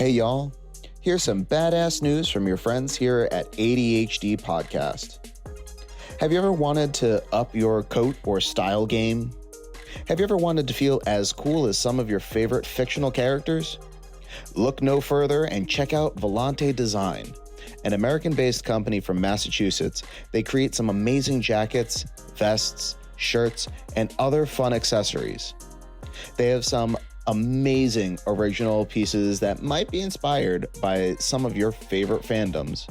Hey y'all, here's some badass news from your friends here at ADHD Podcast. Have you ever wanted to up your coat or style game? Have you ever wanted to feel as cool as some of your favorite fictional characters? Look no further and check out Volante Design, an American-based company from Massachusetts. They create some amazing jackets, vests, shirts, and other fun accessories. They have some amazing original pieces that might be inspired by some of your favorite fandoms,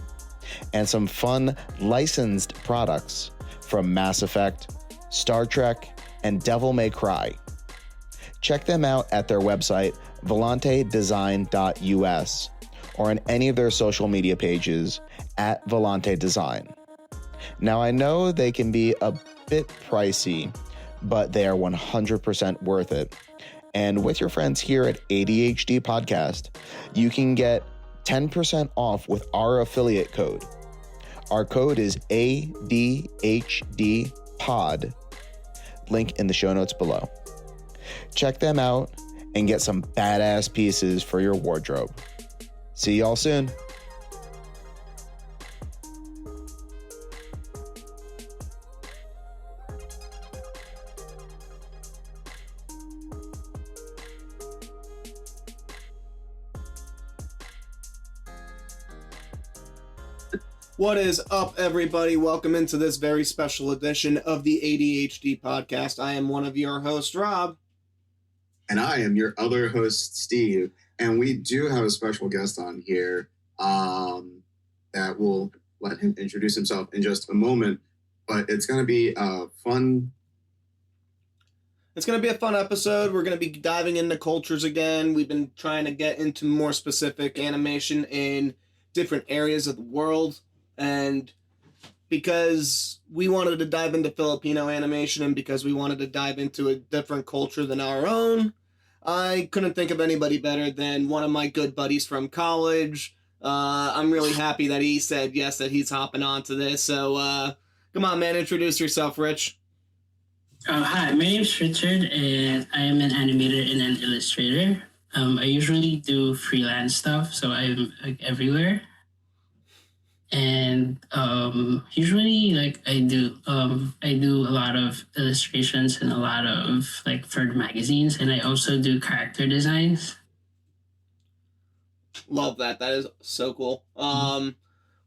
and some fun licensed products from Mass Effect, Star Trek, and Devil May Cry. Check them out at their website, volantedesign.us, or on any of their social media pages at Volante Design. Now, I know they can be a bit pricey, but they are 100% worth it. And with your friends here at ADHD Podcast, you can get 10% off with our affiliate code. Our code is ADHDPOD. Link in the show notes below. Check them out and get some badass pieces for your wardrobe. See y'all soon. What is up, everybody? Welcome into this very special edition of the ADHD Podcast. I am one of your hosts, Rob. And I am your other host, Steve. And we do have a special guest on here that we'll let him introduce himself in just a moment. But it's going to be a fun... It's going to be a fun episode. We're going to be diving into cultures again. We've been trying to get into more specific animation in different areas of the world. And because we wanted to dive into Filipino animation and because we wanted to dive into a different culture than our own, I couldn't think of anybody better than one of my good buddies from college. I'm really happy that he said yes, that he's hopping on to this. So come on, man, introduce yourself, Rich. Hi, my name's Richard, and I am an animator and an illustrator. I usually do freelance stuff, so I'm everywhere. And usually, I do a lot of illustrations and a lot of for magazines, and I also do character designs. Love that. That is so cool.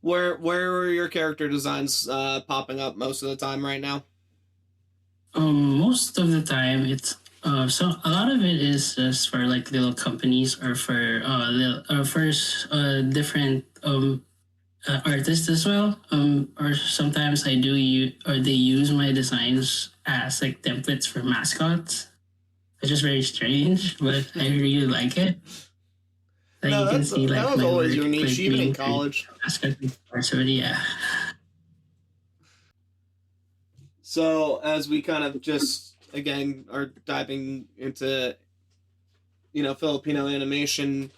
Where are your character designs popping up most of the time right now? Most of the time, it's so a lot of it is just for little companies or for different artists as well, or sometimes they use my designs as templates for mascots, which is very strange, but I really like it. No, you can see that was always your niche, even in college. Yeah. So as we kind of just again are diving into Filipino animation,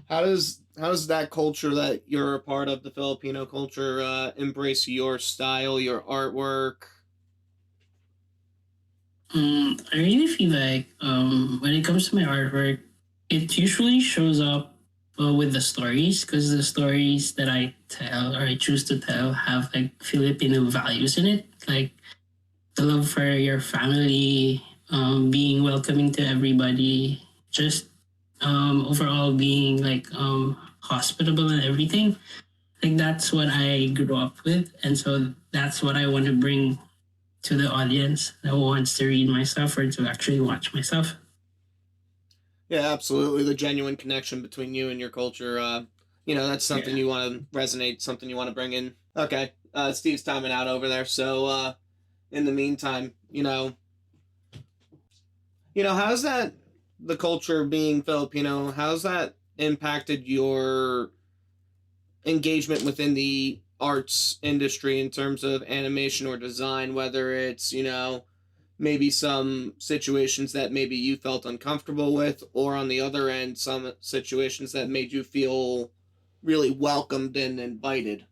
how does that culture that you're a part of, the Filipino culture, embrace your style, your artwork? I really feel like when it comes to my artwork, it usually shows up with the stories, because the stories that I tell or I choose to tell have Filipino values in it, like the love for your family, being welcoming to everybody, just overall being hospitable and everything. That's what I grew up with, and so that's what I want to bring to the audience that wants to read my stuff or to actually watch my stuff. Yeah, absolutely. The genuine connection between you and your culture, that's something you want to resonate, something you want to bring in. Okay, Steve's timing out over there, so in the meantime, how's that, the culture being Filipino, how's that impacted your engagement within the arts industry in terms of animation or design, whether it's, maybe some situations that maybe you felt uncomfortable with, or on the other end, some situations that made you feel really welcomed and invited?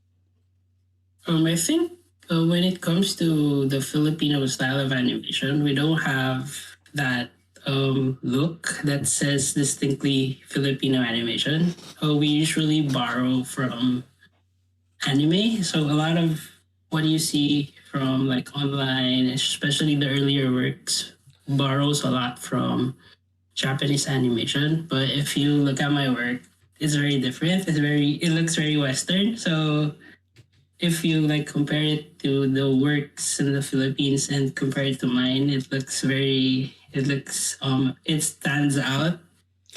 I think when it comes to the Filipino style of animation, we don't have that look that says distinctly Filipino animation. We usually borrow from anime, so a lot of what you see from like online, especially the earlier works, borrows a lot from Japanese animation. But if you look at my work, it's very different. It looks very Western. So if you like compare it to the works in the Philippines and compare it to mine, it stands out.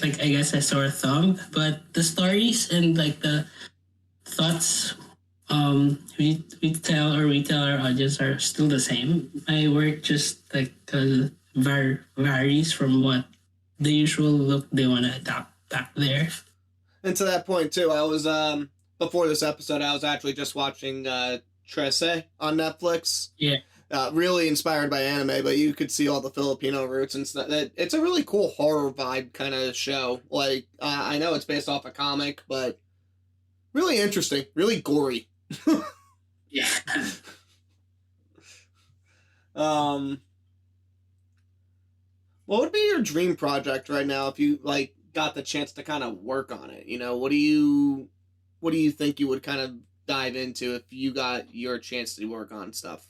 Like I guess a sore thumb, but the stories and like the thoughts we tell our audience are still the same. My work just like varies from what the usual look they want to adopt back there. And to that point too, I was before this episode, I was actually just watching Trece on Netflix. Yeah. Really inspired by anime, but you could see all the Filipino roots and stuff. It's a really cool horror vibe kind of show. Like I know it's based off a comic, but really interesting, really gory. Yeah. What would be your dream project right now if you like got the chance to kind of work on it? You know, what do you think you would kind of dive into if you got your chance to work on stuff?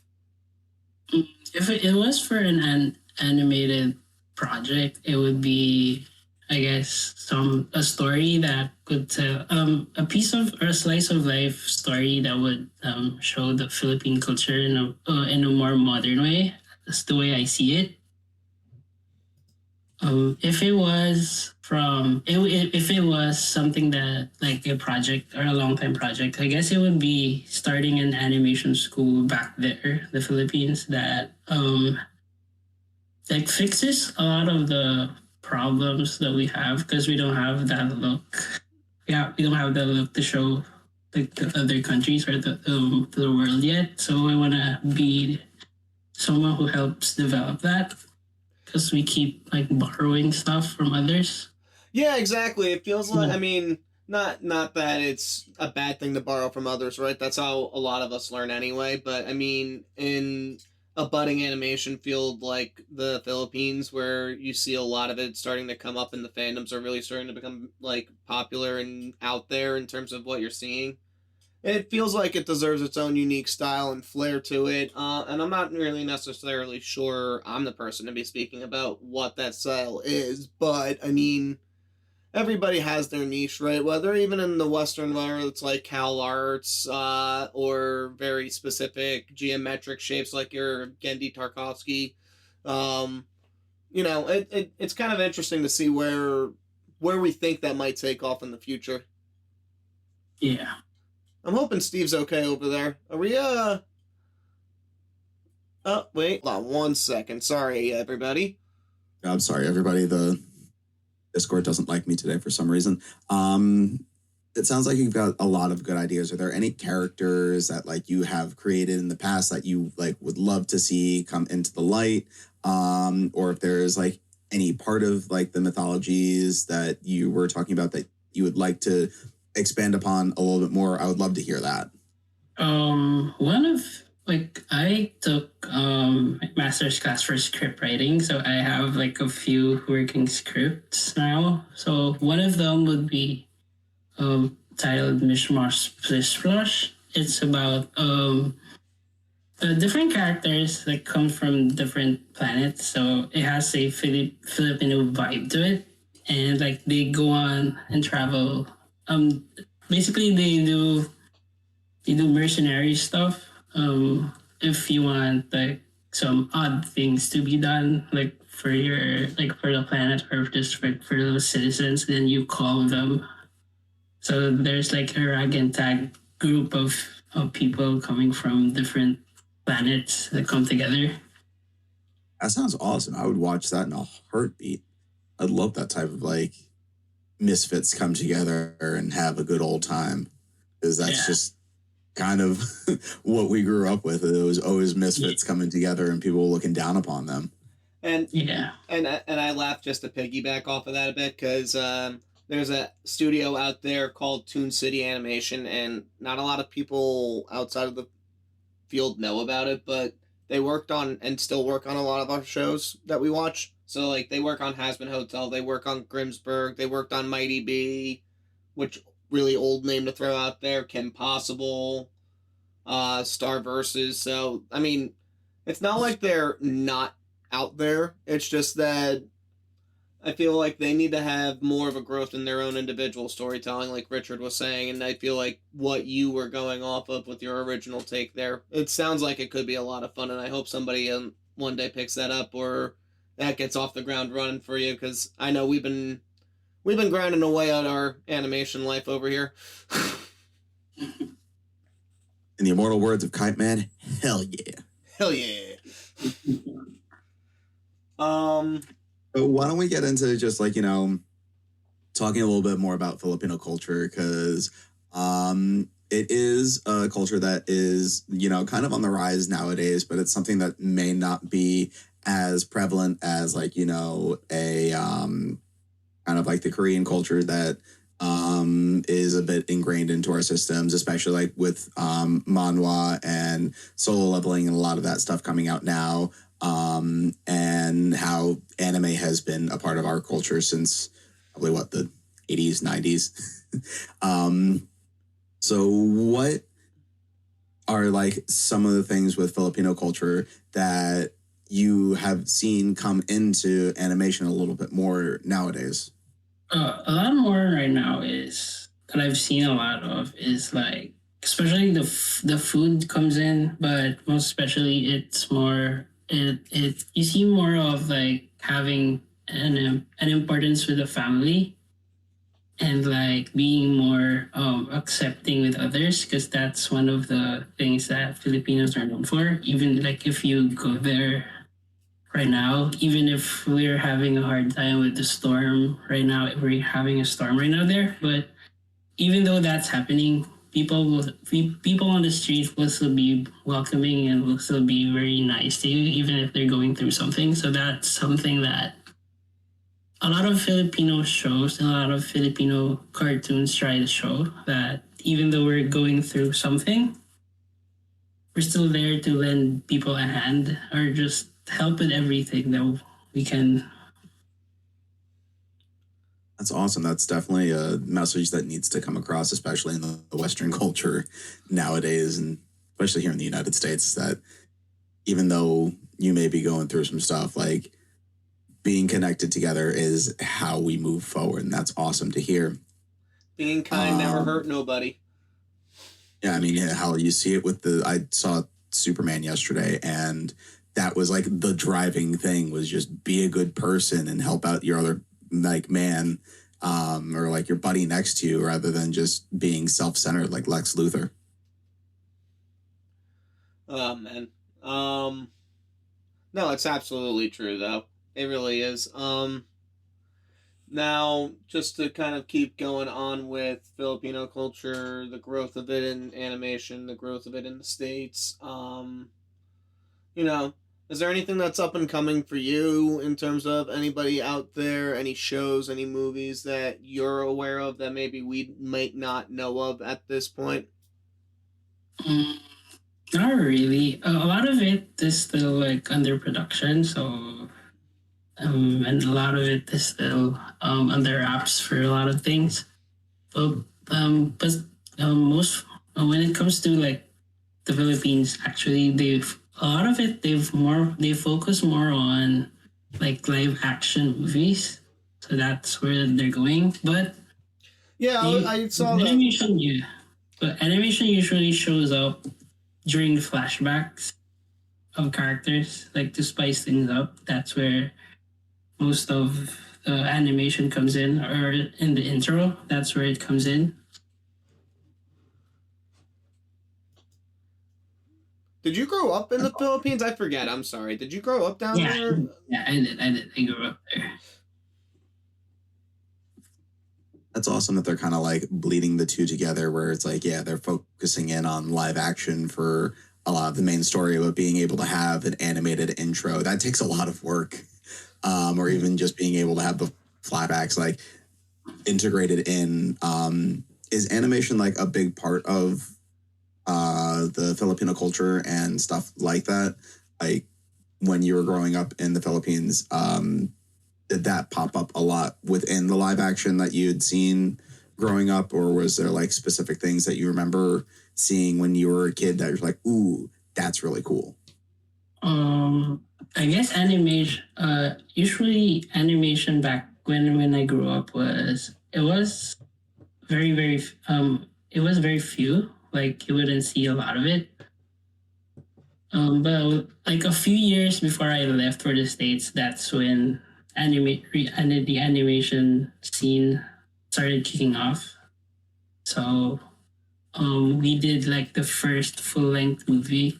If it was for an animated project, it would be, I guess, a story that could tell a piece of or a slice of life story that would show the Philippine culture in a more modern way. That's the way I see it. If it was if it was something that like a project or a long time project, I guess it would be starting an animation school back there, the Philippines, that like fixes a lot of the problems that we have because we don't have that look. Yeah, we don't have that look to show like the other countries or the world yet. So I want to be someone who helps develop that. Because we keep like borrowing stuff from others. Yeah, exactly. It feels like, I mean, not that it's a bad thing to borrow from others, right? That's how a lot of us learn anyway. But I mean, in a budding animation field like the Philippines, where you see a lot of it starting to come up and the fandoms are really starting to become like popular and out there in terms of what you're seeing. It feels like it deserves its own unique style and flair to it, and I'm not really necessarily sure I'm the person to be speaking about what that style is, but, I mean, everybody has their niche, right? Whether even in the Western environment, it's like Cal Arts, or very specific geometric shapes like your Gendy Tarkovsky. You know, it's kind of interesting to see where we think that might take off in the future. Yeah. I'm hoping Steve's okay over there. Are we, Oh, wait. Hold on 1 second. Sorry, everybody. I'm sorry, everybody. The Discord doesn't like me today for some reason. It sounds like you've got a lot of good ideas. Are there any characters that, like, you have created in the past that you, like, would love to see come into the light? Or if there's, like, any part of, like, the mythologies that you were talking about that you would like to expand upon a little bit more, I would love to hear that. I took master's class for script writing, so I have like a few working scripts now. So one of them would be titled Mishmash Splish Splosh. It's about different characters that come from different planets, so it has a Filipino vibe to it, and like they go on and travel. Basically they do mercenary stuff. If you want like some odd things to be done, like for the planet or just for those citizens, then you call them. So there's like a rag and tag group of people coming from different planets that come together. That sounds awesome. I would watch that in a heartbeat. I'd love that type of like misfits come together and have a good old time, because that's just kind of what we grew up with. It was always misfits coming together and people looking down upon them. And I laughed just to piggyback off of that a bit, because there's a studio out there called Toon City Animation, and not a lot of people outside of the field know about it, but they worked on and still work on a lot of our shows that we watch. So, like, they work on Hazbin Hotel, they work on Grimsburg, they worked on Mighty B, which really old name to throw out there, Kim Possible, Star Versus. So, I mean, it's not like they're not out there. It's just that I feel like they need to have more of a growth in their own individual storytelling, like Richard was saying, and I feel like what you were going off of with your original take there, it sounds like it could be a lot of fun, and I hope somebody one day picks that up or that gets off the ground running for you, because I know we've been grinding away at our animation life over here. In the immortal words of Kite Man, hell yeah. Hell yeah. So why don't we get into just like, you know, talking a little bit more about Filipino culture, because it is a culture that is, you know, kind of on the rise nowadays, but it's something that may not be as prevalent as like, you know, a kind of like the Korean culture that is a bit ingrained into our systems, especially like with manhwa and solo leveling and a lot of that stuff coming out now. And how anime has been a part of our culture since probably the 80s, 90s. So what are like some of the things with Filipino culture that you have seen come into animation a little bit more nowadays? A lot more right now is that I've seen a lot of is like, especially the food comes in, but most especially it's more. It you see more of like having an importance with the family and like being more accepting with others, because that's one of the things that Filipinos are known for. Even like if you go there right now, even if we're having a hard time with the storm right now, we're having a storm right now there, but even though that's happening, people on the street will still be welcoming and will still be very nice to you, even if they're going through something. So that's something that a lot of Filipino shows and a lot of Filipino cartoons try to show, that even though we're going through something, we're still there to lend people a hand or just help with everything that we can. That's awesome. That's definitely a message that needs to come across, especially in the Western culture nowadays, and especially here in the United States, that even though you may be going through some stuff, like being connected together is how we move forward. And that's awesome to hear. Being kind never hurt nobody. Yeah, I mean, how you see it with I saw Superman yesterday, and that was like the driving thing was just be a good person and help out your other like man or like your buddy next to you, rather than just being self-centered like Lex Luthor. Oh man. No, it's absolutely true though. It really is. Now, just to kind of keep going on with Filipino culture, the growth of it in animation, the growth of it in the States, you know, is there anything that's up and coming for you in terms of anybody out there, any shows, any movies that you're aware of that maybe we might not know of at this point? Not really. A lot of it is still like under production, so and a lot of it is still under apps for a lot of things. But most when it comes to like the Philippines, actually a lot of it they focus more on like live action movies, so that's where they're going. But yeah, I saw animation. That. Yeah, but animation usually shows up during the flashbacks of characters, like to spice things up. That's where most of the animation comes in, or in the intro. That's where it comes in. Did you grow up in the Philippines? I forget. I'm sorry. Did you grow up down there? Yeah, I did. I grew up there. That's awesome that they're kind of like bleeding the two together, where it's like, yeah, they're focusing in on live action for a lot of the main story, but being able to have an animated intro, that takes a lot of work. Or even just being able to have the flashbacks like integrated in. Is animation like a big part of the Filipino culture and stuff like that? like when you were growing up in the Philippines, did that pop up a lot within the live action that you had seen growing up, or was there like specific things that you remember seeing when you were a kid that you're like, ooh, that's really cool? I guess animation. Usually animation back when I grew up was very it was very few. Like you wouldn't see a lot of it. But like a few years before I left for the States, that's when the animation scene started kicking off. So we did like the first full length movie.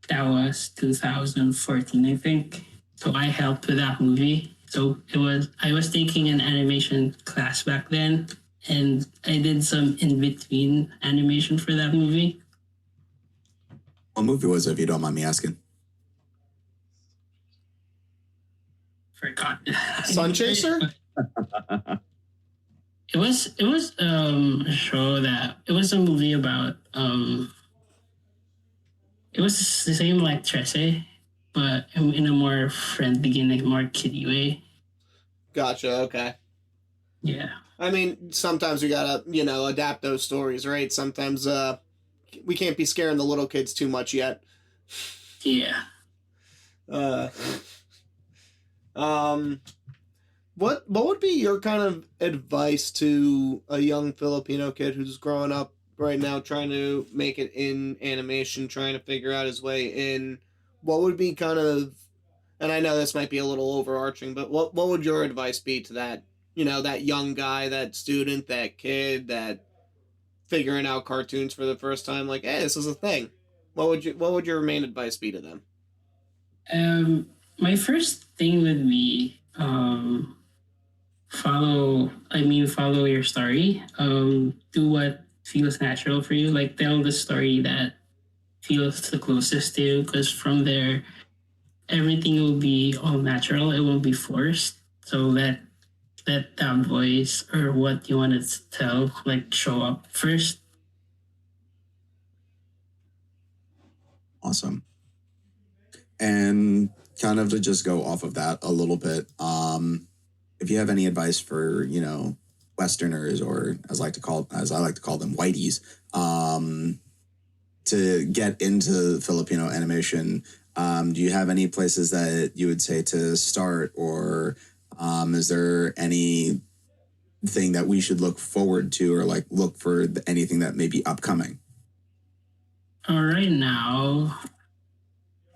That was 2014, I think. So I helped with that movie. So I was taking an animation class back then, and I did some in between animation for that movie. What movie was it, if you don't mind me asking? Forgot. Sun Chaser? It was a show that it was a movie about it was the same like Trece, but in a more friendly and a more kiddie way. Gotcha, okay. Yeah. I mean, sometimes we gotta, adapt those stories, right? Sometimes we can't be scaring the little kids too much yet. Yeah. What would be your kind of advice to a young Filipino kid who's growing up right now, trying to make it in animation, trying to figure out his way in? What would be kind of, and I know this might be a little overarching, but what would your advice be to that, that young guy, that student, that kid, that figuring out cartoons for the first time, like, hey, this is a thing? What would your main advice be to them? My first thing would be follow your story. Do what feels natural for you. Like tell the story that feels the closest to you, because from there everything will be all natural. It won't be forced. So let that voice or what you want to tell like show up first. Awesome. And kind of to just go off of that a little bit, if you have any advice for, Westerners, or as I like to call them, whiteys, to get into Filipino animation, do you have any places that you would say to start, or is there anything that we should look forward to, or like look for anything that may be upcoming? Right now,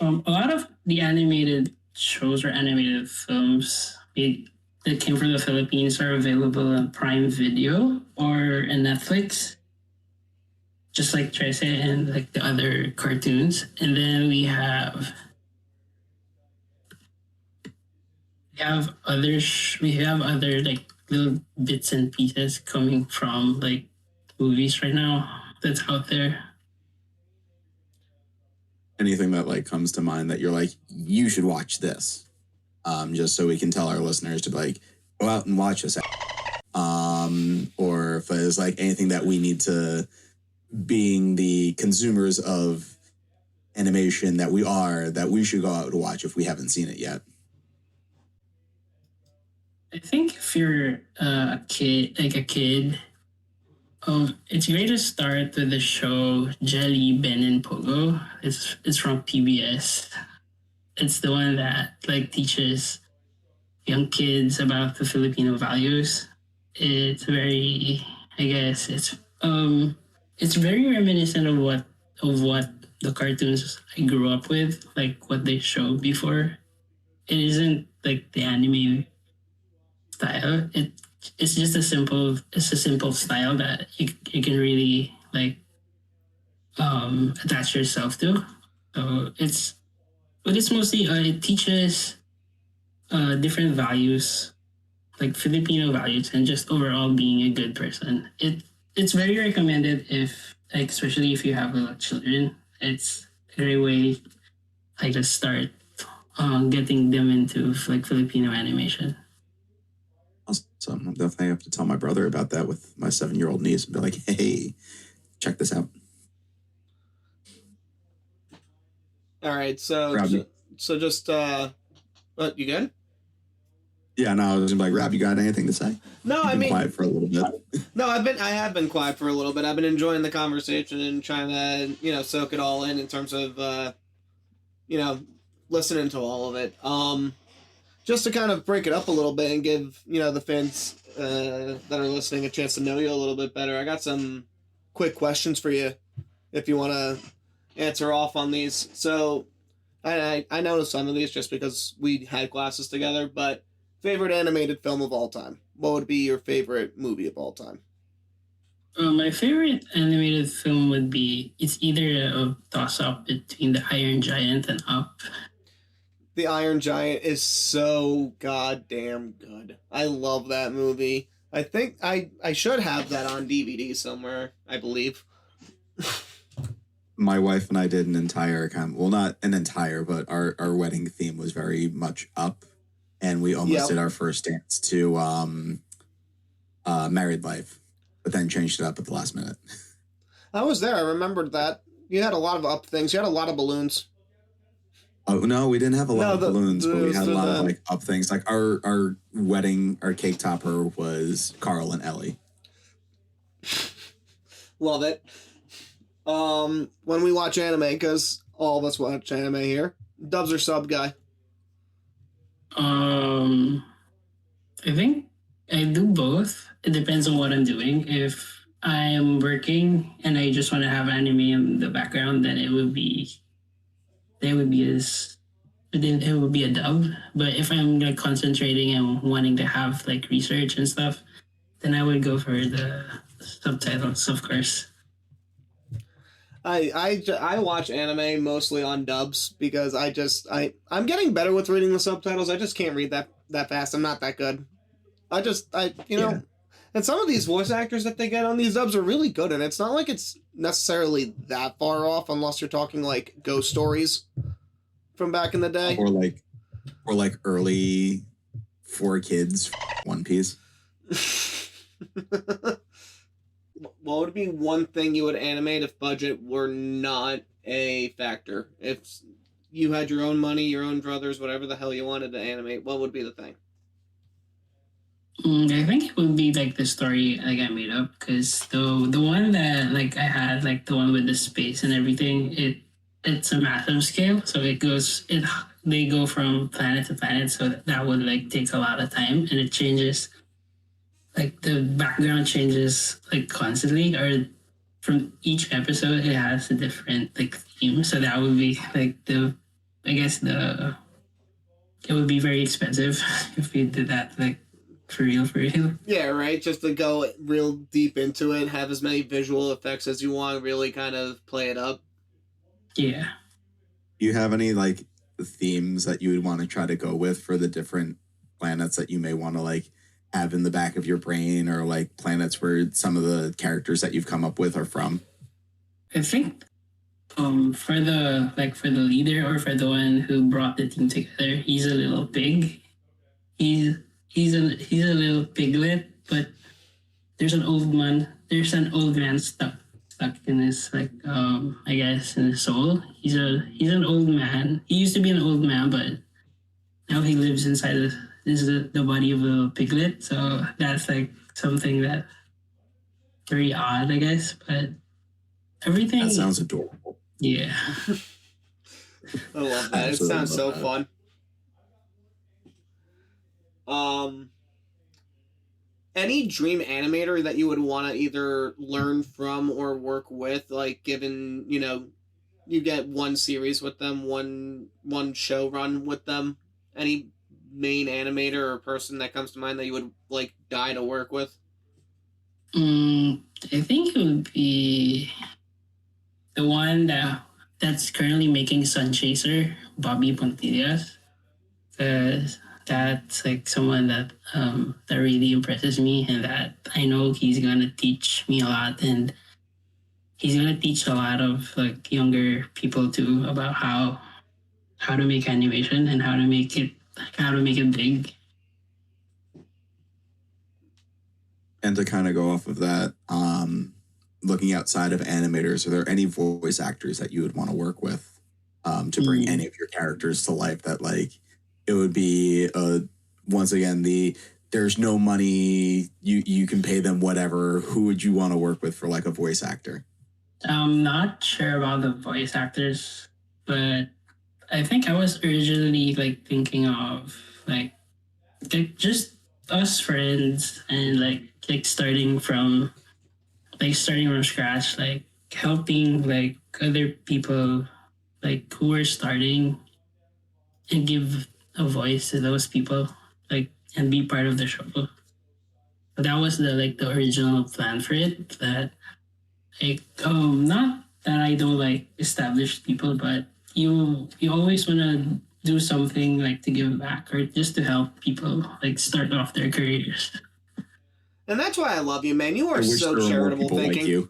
a lot of the animated shows or animated films that came from the Philippines are available on Prime Video or in Netflix, just like Trece and like the other cartoons. And then we have other like little bits and pieces coming from like movies right now that's out there. Anything that like comes to mind that you're like, you should watch this, just so we can tell our listeners to like go out and watch this, or if there's like anything that we need to, being the consumers of animation that we should go out to watch if we haven't seen it yet. I think if you're a kid, it's great to start with the show Jelly, Ben, and Pogo. It's from PBS. It's the one that like teaches young kids about the Filipino values. It's very, I guess, it's very reminiscent of what the cartoons I grew up with, like what they showed before. It isn't like the anime style. It's just a simple style that you can really like attach yourself to. So it's mostly it teaches different values, like Filipino values, and just overall being a good person. It's very recommended if, like, especially if you have little children. It's a great way like to start getting them into like Filipino animation. Awesome. I'll definitely have to tell my brother about that with my 7-year-old niece and be like, hey, check this out. All right, so Rob, just what, you good? yeah, no, I was like, Rob, you got anything to say? No, You've I been mean, quiet for a little bit. no, I have been quiet for a little bit. I've been enjoying the conversation and trying to, soak it all in terms of, listening to all of it. Just to kind of break it up a little bit and give, the fans that are listening a chance to know you a little bit better. I got some quick questions for you if you want to answer off on these. So I know some of these just because we had classes together, but favorite animated film of all time. What would be your favorite movie of all time? My favorite animated film would be, it's either a toss-up between The Iron Giant and Up. The Iron Giant is so goddamn good. I love that movie. I think I should have that on DVD somewhere, I believe. My wife and I did an entire well, not an entire, but our wedding theme was very much Up, and we almost did our first dance to Married Life, but then changed it up at the last minute. I was there. I remembered that. You had a lot of Up things. You had a lot of balloons. Oh no, we didn't have a lot of balloons, but we had a lot of like Up things. Like our wedding, our cake topper was Carl and Ellie. Love it. When we watch anime, because all of us watch anime here, dubs or sub guy? I think I do both. It depends on what I'm doing. If I'm working and I just want to have anime in the background, then it would be a dub. But if I'm like concentrating and wanting to have like research and stuff, then I would go for the subtitles, of course. I watch anime mostly on dubs because I'm getting better with reading the subtitles. I just can't read that fast. I'm not that good. And some of these voice actors that they get on these dubs are really good, and it's not like it's necessarily that far off unless you're talking like Ghost Stories from back in the day, or like early 4Kids One Piece. What would be one thing you would animate if budget were not a factor? If you had your own money, your own druthers, whatever the hell you wanted to animate, what would be the thing? I think it would be like the story like I made up, because the one that like I had, like the one with the space and everything, it's a massive scale, so they go from planet to planet, so that would like take a lot of time, and it changes. Like the background changes like constantly, or from each episode it has a different like theme. So that would be like it would be very expensive if we did that like for real. Yeah, right. Just to go real deep into it, have as many visual effects as you want, really kind of play it up. Yeah. Do you have any like themes that you would want to try to go with for the different planets that you may want to like have in the back of your brain, or like planets where some of the characters that you've come up with are from? I think for the leader, or for the one who brought the team together, he's a little pig. He's a little piglet, but there's an old man stuck in his like I guess in his soul. He's an old man. He used to be an old man, but now he lives inside the body of a piglet. So that's like something that very odd, I guess. But everything, that sounds adorable. Yeah. I love that. It sounds so fun. Any dream animator that you would want to either learn from or work with, like given, you get one series with them, one show run with them? Any main animator or person that comes to mind that you would like die to work with? I think it would be the one that's currently making Sun Chaser, Bobby Pontillas. That's like someone that really impresses me, and that I know he's gonna teach me a lot, and he's gonna teach a lot of like younger people too about how to make animation and how to make it big. And to kind of go off of that, looking outside of animators, are there any voice actors that you would want to work with? to bring any of your characters to life. That like it would be once again there's no money, you can pay them whatever. Who would you want to work with for like a voice actor? I'm not sure about the voice actors, but I think I was originally like thinking of like just us friends and like starting from scratch, like helping like other people like who are starting and give a voice to those people, like and be part of the show. But that was the original plan for it. That like not that I don't like established people, but you always wanna do something like to give back or just to help people like start off their careers. And that's why I love you, man. You I are wish so there were more charitable people thinking. like you.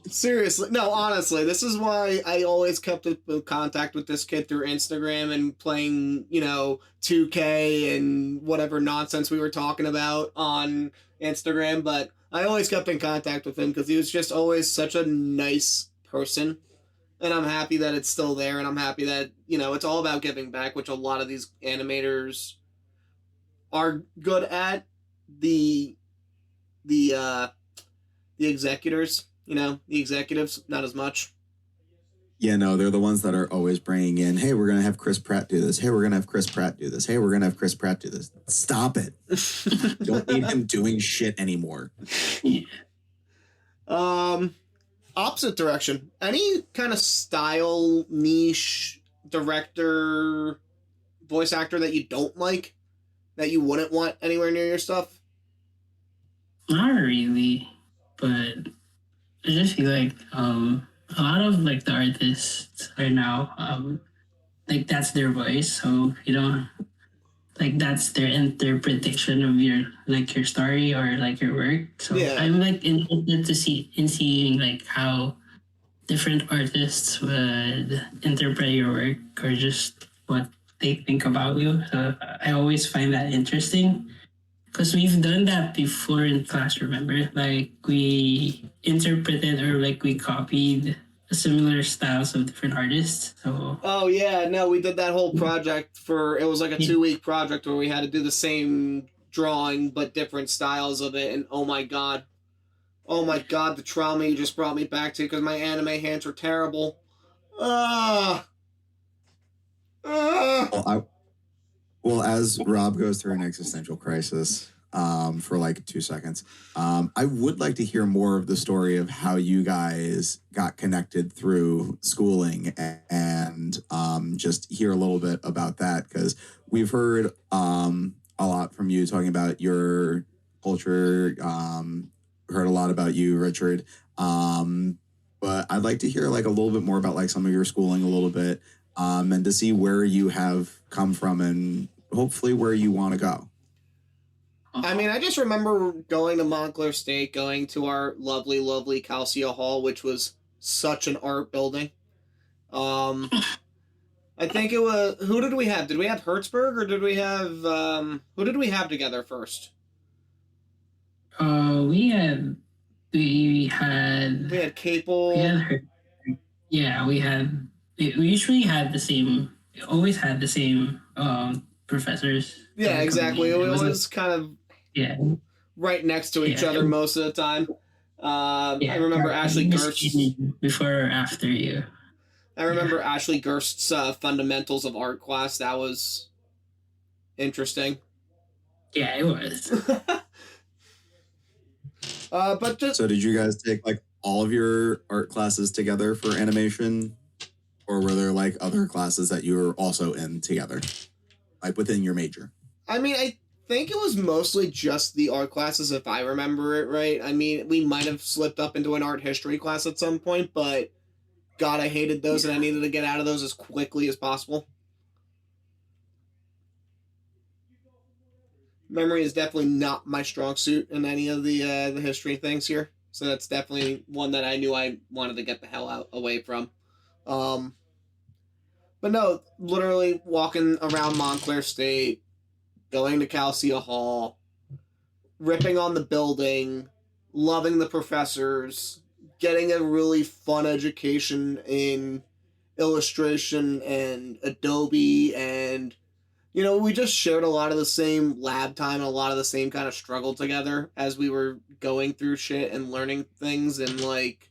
Seriously. No, honestly, this is why I always kept in contact with this kid through Instagram and playing, 2K and whatever nonsense we were talking about on Instagram. But I always kept in contact with him because he was just always such a nice person. And I'm happy that it's still there. And I'm happy that, it's all about giving back, which a lot of these animators are good at. The executors, the executives, not as much. Yeah, no, they're the ones that are always bringing in, hey, we're going to have Chris Pratt do this. Hey, we're going to have Chris Pratt do this. Hey, we're going to have Chris Pratt do this. Stop it. Don't need him doing shit anymore. Opposite direction. Any kind of style, niche, director, voice actor that you don't like, that you wouldn't want anywhere near your stuff? Not really, but I just feel like a lot of like the artists right now like that's their voice, so like that's their interpretation of your story or like your work. So Yeah. I'm like interested to seeing like how different artists would interpret your work or just what they think about you. So I always find that interesting. Because we've done that before in class, remember? Like, we interpreted or, like, we copied similar styles of different artists. So, Oh, yeah, no, we did that whole project it was like a 2-week project where we had to do the same drawing but different styles of it, and oh my god, the trauma you just brought me back to because my anime hands are terrible. Well, as Rob goes through an existential crisis for like 2 seconds, I would like to hear more of the story of how you guys got connected through schooling and just hear a little bit about that, because we've heard a lot from you talking about your culture, heard a lot about you, Richard, but I'd like to hear like a little bit more about like some of your schooling a little bit. And to see where you have come from and hopefully where you want to go. I mean, I just remember going to Montclair State, going to our lovely, lovely Calcia Hall, which was such an art building. I think it was... Who did we have? Did we have Hertzberg, or did we have... who did we have together first? we had Capel. We usually had the same... We always had the same professors. Yeah, exactly. It was kind of right next to each other most of the time. I remember Ashley Gerst. Before or after you. I remember Ashley Gerst's Fundamentals of Art class. That was interesting. Yeah, it was. So did you guys take like all of your art classes together for animation? Or were there like other classes that you were also in together? Like within your major? I mean, I think it was mostly just the art classes, if I remember it right. I mean, we might have slipped up into an art history class at some point, but God, I hated those and I needed to get out of those as quickly as possible. Memory is definitely not my strong suit in any of the history things here. So that's definitely one that I knew I wanted to get the hell away from. But no, literally walking around Montclair State, going to Calcia Hall, ripping on the building, loving the professors, getting a really fun education in illustration and Adobe, and we just shared a lot of the same lab time and a lot of the same kind of struggle together as we were going through shit and learning things. And like,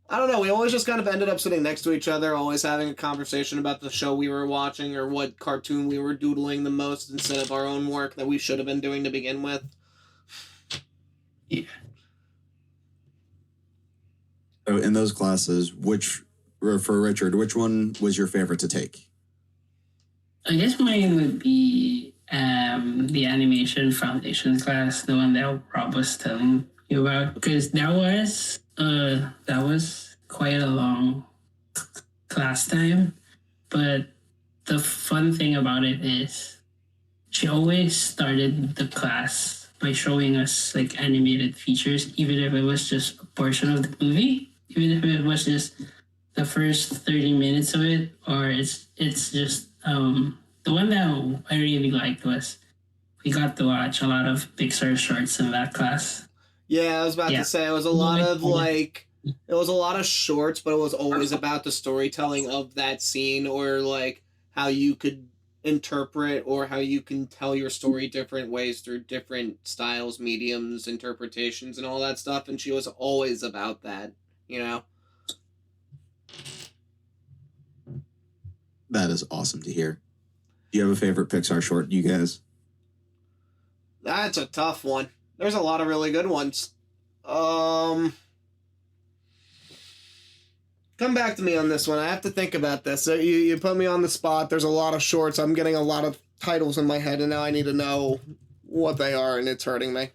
I don't know, we always just kind of ended up sitting next to each other, always having a conversation about the show we were watching or what cartoon we were doodling the most instead of our own work that we should have been doing to begin with. Yeah. So in those classes, for Richard, which one was your favorite to take? I guess mine would be the animation foundation class, the one that Rob was telling you about, because that was quite a long class time. But the fun thing about it is she always started the class by showing us like animated features, even if it was just a portion of the movie, even if it was just the first 30 minutes of it, or it's just the one that I really liked was we got to watch a lot of Pixar shorts in that class. Yeah, I was about to say it was a lot of it was a lot of shorts, but it was always about the storytelling of that scene, or like how you could interpret or how you can tell your story different ways through different styles, mediums, interpretations, and all that stuff. And she was always about that, That is awesome to hear. Do you have a favorite Pixar short, you guys? That's a tough one. There's a lot of really good ones. Come back to me on this one. I have to think about this. So you put me on the spot. There's a lot of shorts. I'm getting a lot of titles in my head, and now I need to know what they are, and it's hurting me.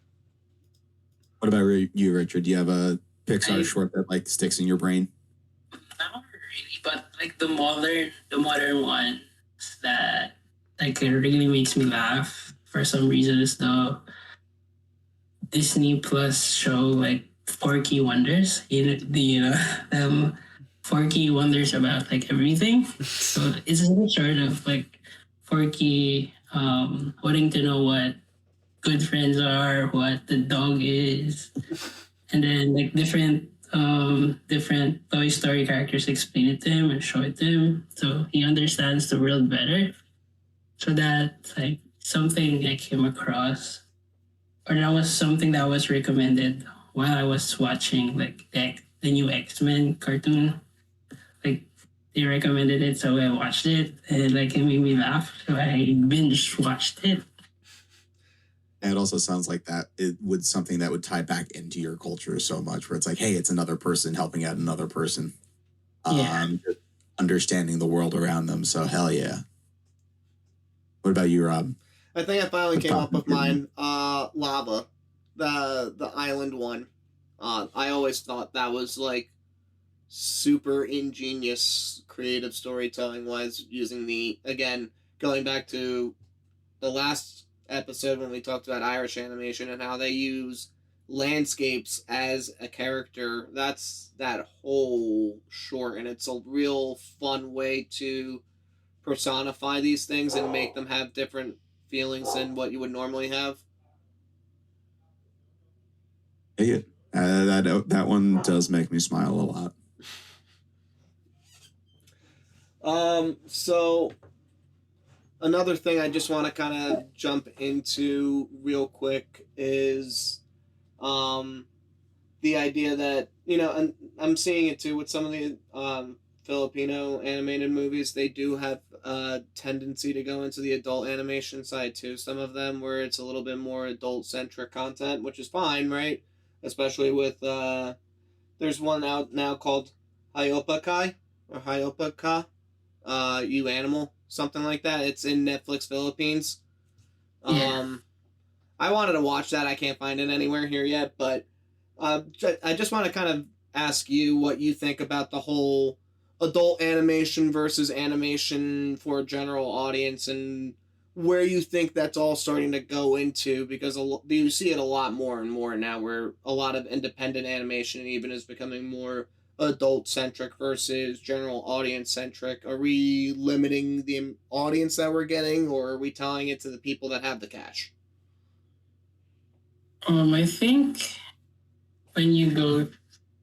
What about you, Richard? Do you have a Pixar short that like sticks in your brain? Not really, but like the modern one that like it really makes me laugh for some reason is the Disney Plus show like Forky Wonders. Forky wonders about like everything. So it's a sort of like Forky wanting to know what good friends are, what the dog is, and then like different Toy Story characters explain it to him and show it to him, so he understands the world better. So that's like something I came across, or that was something that was recommended while I was watching like the new X-Men cartoon. Like they recommended it, so I watched it, and like it made me laugh. So I binge watched it. And it also sounds like that it would something that would tie back into your culture so much, where it's like, hey, it's another person helping out another person, understanding the world around them. So hell yeah. What about you, Rob? I think I finally came up with mine. Lava, the island one. I always thought that was like super ingenious, creative storytelling wise, using going back to the last episode when we talked about Irish animation and how they use landscapes as a character. That's that whole short, and it's a real fun way to personify these things and make them have different feelings than what you would normally have. Yeah, that one does make me smile a lot. So another thing I just want to kind of jump into real quick is the idea that, and I'm seeing it too with some of the Filipino animated movies. They do have a tendency to go into the adult animation side too. Some of them where it's a little bit more adult-centric content, which is fine, right? Especially with, there's one out now called Hayopa Kai, or Hayopa Ka, You Animal, something like that. It's in Netflix Philippines. Yeah. I wanted to watch that. I can't find it anywhere here yet, but I just want to kind of ask you what you think about the whole adult animation versus animation for a general audience, and where you think that's all starting to go into, because you see it a lot more and more now, where a lot of independent animation even is becoming more adult-centric versus general audience-centric. Are we limiting the audience that we're getting, or are we telling it to the people that have the cash? I think when you go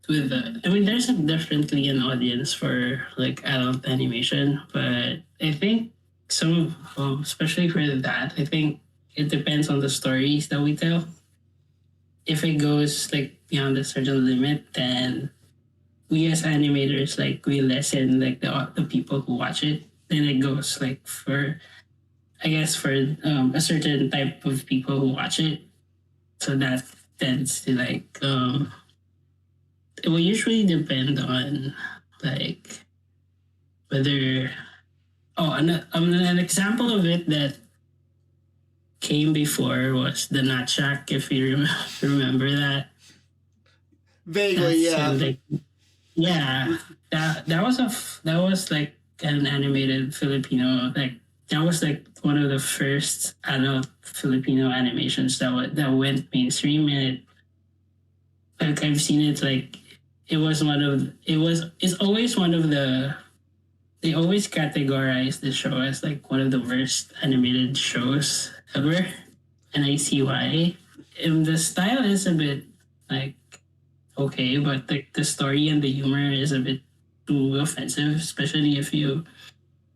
with the, I mean, there's definitely an audience for like adult animation, but I think some, especially for that, I think it depends on the stories that we tell. If it goes like beyond a certain limit, then we as animators like we lessen like the people who watch it. Then it goes like for, I guess, for a certain type of people who watch it. So that tends to like it will usually depend on like whether, an example of it that came before was the Nut Shack, if you remember that. Vaguely, yeah. Like, yeah, that was like an animated Filipino, like that was like one of the first adult Filipino animations that went mainstream, and like I've seen it like it's always one of the, they always categorize the show as like one of the worst animated shows ever, and I see why. And the style is a bit like okay, but the story and the humor is a bit too offensive, especially if you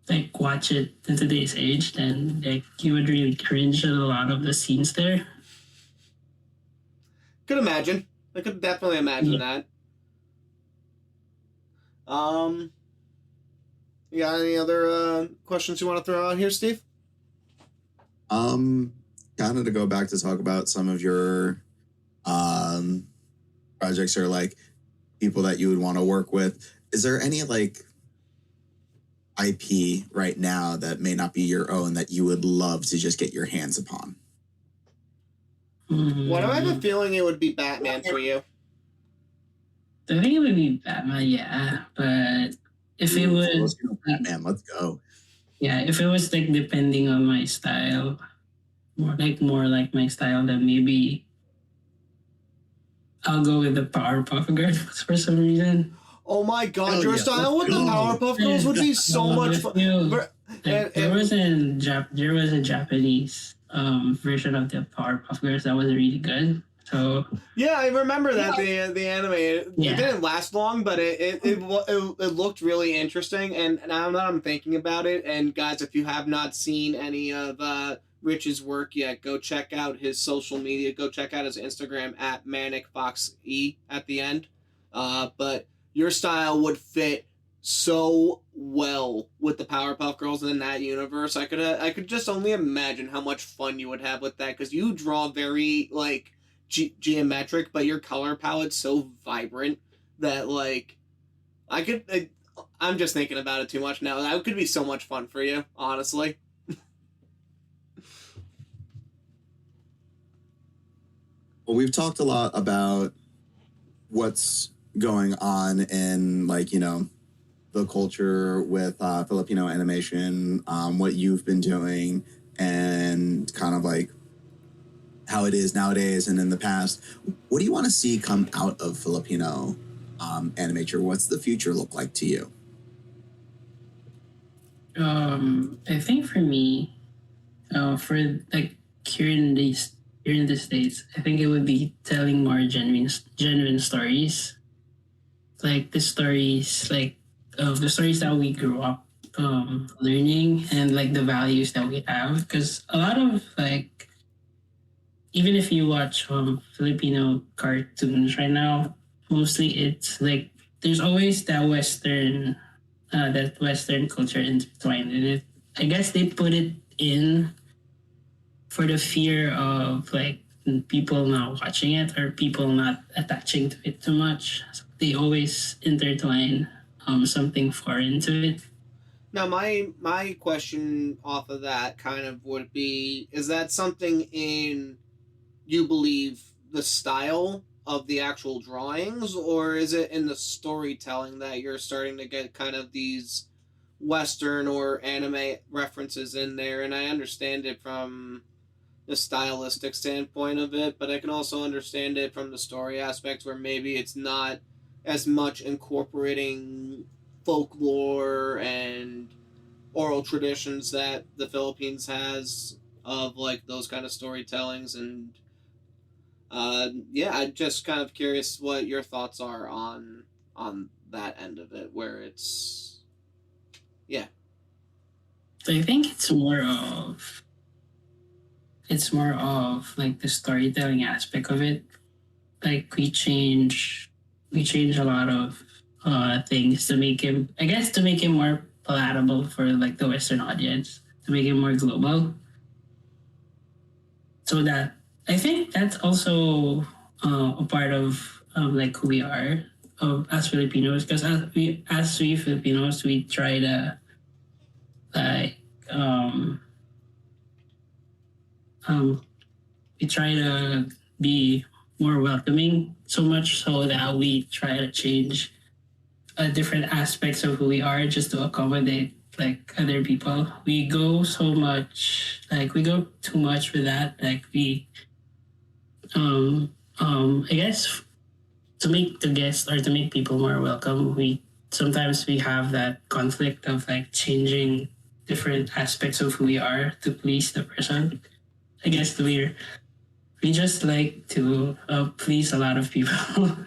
like watch it in today's age. Then like you would really cringe at a lot of the scenes there. Could imagine. I could definitely imagine that. You got any other questions you want to throw out here, Steve? Kind of to go back to talk about some of your projects or like people that you would want to work with. Is there any like IP right now that may not be your own that you would love to just get your hands upon? What do I have a feeling it would be Batman for you? I think it would be Batman, yeah. But if it was Batman, let's go. Yeah, if it was like depending on my style, more like my style, then maybe I'll go with the Powerpuff Girls for some reason. Oh my god, your style with the Powerpuff Girls would be so much fun. There was a Japanese version of the Powerpuff Girls that was really good. So yeah, I remember that the anime. It didn't last long, but it looked really interesting. And now that I'm thinking about it, and guys, if you have not seen any of Rich's work yet, go check out his social media. Go check out his Instagram at ManicFoxE at the end. But your style would fit so well with the Powerpuff Girls in that universe. I could just only imagine how much fun you would have with that, because you draw very like geometric, but your color palette's so vibrant that like I'm just thinking about it too much now. That could be so much fun for you, honestly. Well, we've talked a lot about what's going on in like, you know, the culture with Filipino animation, what you've been doing, and kind of like how it is nowadays and in the past. What do you want to see come out of Filipino animator? What's the future look like to you? I think for me, for like here in the States, I think it would be telling more genuine stories, like the stories that we grew up learning, and like the values that we have. Because a lot of like, even if you watch Filipino cartoons right now, mostly it's like there's always that Western culture intertwined in it. I guess they put it in for the fear of like people not watching it or people not attaching to it too much. So they always intertwine something foreign to it. Now, my question off of that kind of would be: is that something in, you believe, the style of the actual drawings, or is it in the storytelling that you're starting to get kind of these Western or anime references in there? And I understand it from the stylistic standpoint of it, but I can also understand it from the story aspect, where maybe it's not as much incorporating folklore and oral traditions that the Philippines has of like those kind of storytellings. And Yeah, I'm just kind of curious what your thoughts are on that end of it, where yeah. I think it's more of like the storytelling aspect of it. Like we change a lot of things to make him, I guess, to make him more palatable for like the Western audience, to make him more global. So that I think that's also a part of like who we are as Filipinos, because as we Filipinos, we try to like um, we try to be more welcoming, so much so that we try to change different aspects of who we are just to accommodate like other people. We go so much, like we go too much with that. Like we, I guess to make the guests or to make people more welcome, we sometimes we have that conflict of like changing different aspects of who we are to please the person. I guess we just like to please a lot of people.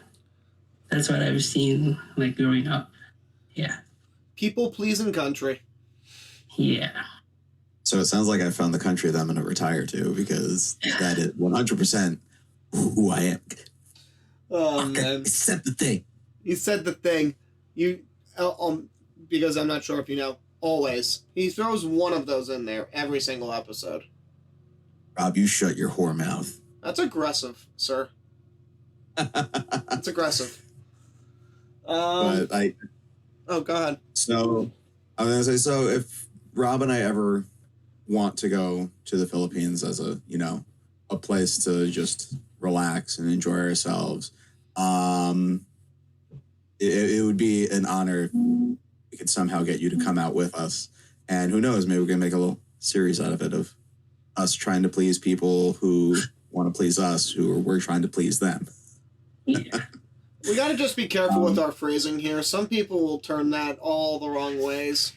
That's what I've seen like growing up. Yeah. People pleasing country. Yeah. So it sounds like I found the country that I'm going to retire to, because that is 100% who I am. Oh, Okay, man. I said the thing. You said the thing. Because I'm not sure if you know, always. He throws one of those in there every single episode. Rob, you shut your whore mouth. That's aggressive, sir. That's aggressive. But Oh, go ahead. so I was gonna say, so if Rob and I ever want to go to the Philippines as a place to just relax and enjoy ourselves, it would be an honor if we could somehow get you to come out with us. And who knows, maybe we're gonna make a little series out of it, of us trying to please people who want to please us, who we're trying to please them. Yeah. We gotta just be careful with our phrasing here. Some people will turn that all the wrong ways.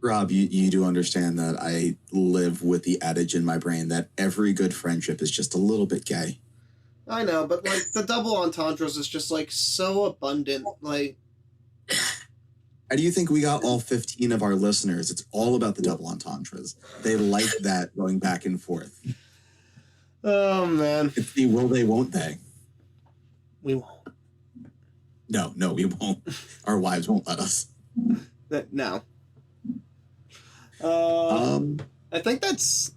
Rob, you do understand that I live with the adage in my brain that every good friendship is just a little bit gay. I know, but like the double entendres is just like so abundant. Like, How do you think we got all 15 of our listeners? It's all about the double entendres. They like that going back and forth. oh man, It's the will they, won't they? we won't. No, we won't. Our wives won't let us. No. I think that's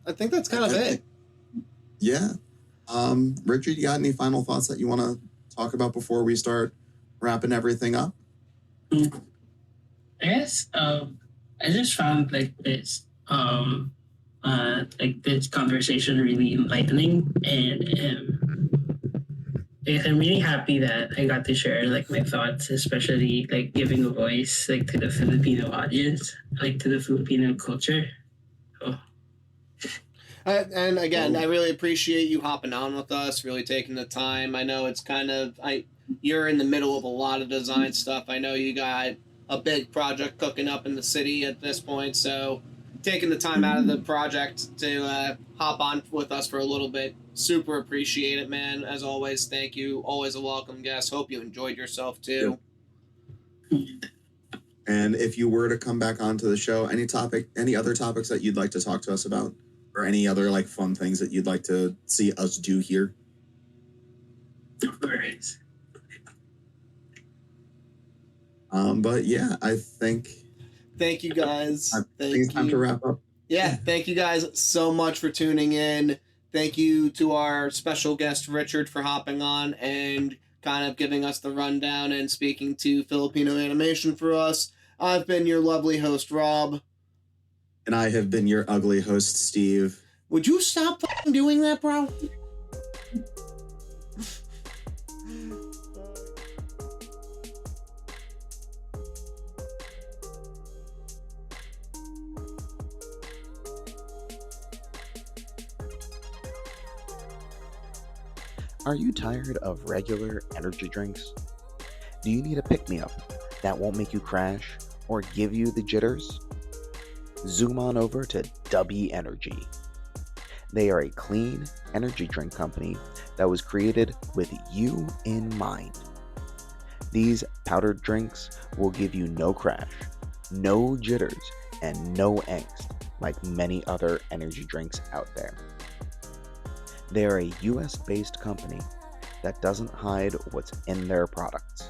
kind of it. Yeah. Richard, you got any final thoughts that you want to talk about before we start wrapping everything up? I guess I just found like this conversation really enlightening, and I'm really happy that I got to share like my thoughts, especially like giving a voice like to the Filipino audience, like to the Filipino culture. So, And again, I really appreciate you hopping on with us, really taking the time. I know it's kind of you're in the middle of a lot of design stuff. I know you got a big project cooking up in the city at this point, so taking the time out of the project to hop on with us for a little bit, super appreciate it, man. As always, thank you. Always a welcome guest. Hope you enjoyed yourself too. And if you were to come back onto the show, any other topics that you'd like to talk to us about, or any other like fun things that you'd like to see us do here? of course. But yeah, I think Thank you guys. I think it's time to wrap up. Yeah, thank you guys so much for tuning in. Thank you to our special guest, Richard, for hopping on and kind of giving us the rundown and speaking to Filipino animation for us. I've been your lovely host, Rob. And I have been your ugly host, Steve. Would you stop fucking doing that, bro? Are you tired of regular energy drinks? Do you need a pick-me-up that won't make you crash or give you the jitters? Zoom on over to Dubby Energy. They are a clean energy drink company that was created with you in mind. These powdered drinks will give you no crash, no jitters, and no angst like many other energy drinks out there. They are a US-based company that doesn't hide what's in their products.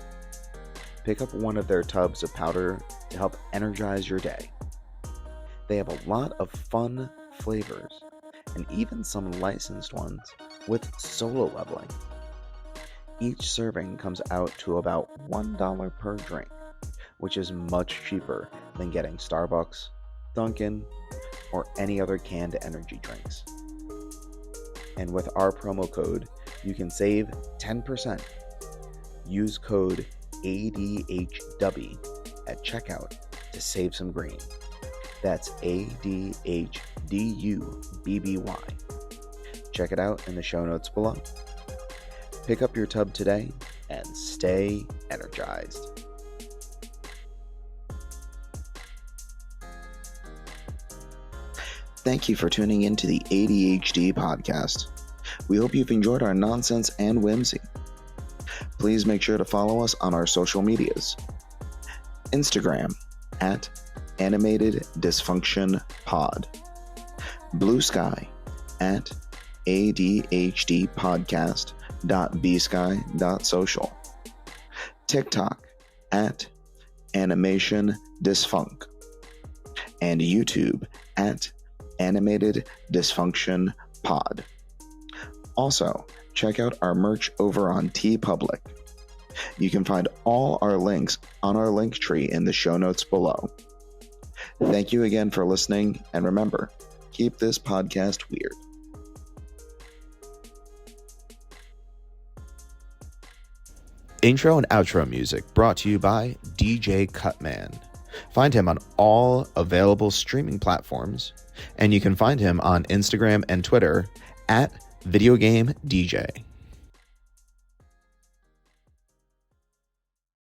Pick up one of their tubs of powder to help energize your day. They have a lot of fun flavors and even some licensed ones with solo leveling. Each serving comes out to about $1 per drink, which is much cheaper than getting Starbucks, Dunkin', or any other canned energy drinks. And with our promo code, you can save 10%. Use code ADHW at checkout to save some green. That's ADHDUBBY. Check it out in the show notes below. Pick up your tub today and stay energized. Thank you for tuning in to the ADHD podcast. We hope you've enjoyed our nonsense and whimsy. Please make sure to follow us on our social medias. Instagram at animateddysfunctionpod. Bluesky at adhdpodcast.bsky.social. TikTok at animateddysfunc. And YouTube at Animated Dysfunction Pod. Also, check out our merch over on TeePublic. You can find all our links on our link tree in the show notes below. Thank you again for listening, and remember, keep this podcast weird. Intro and outro music brought to you by DJ Cutman. Find him on all available streaming platforms, and you can find him on Instagram and Twitter at VideoGameDJ.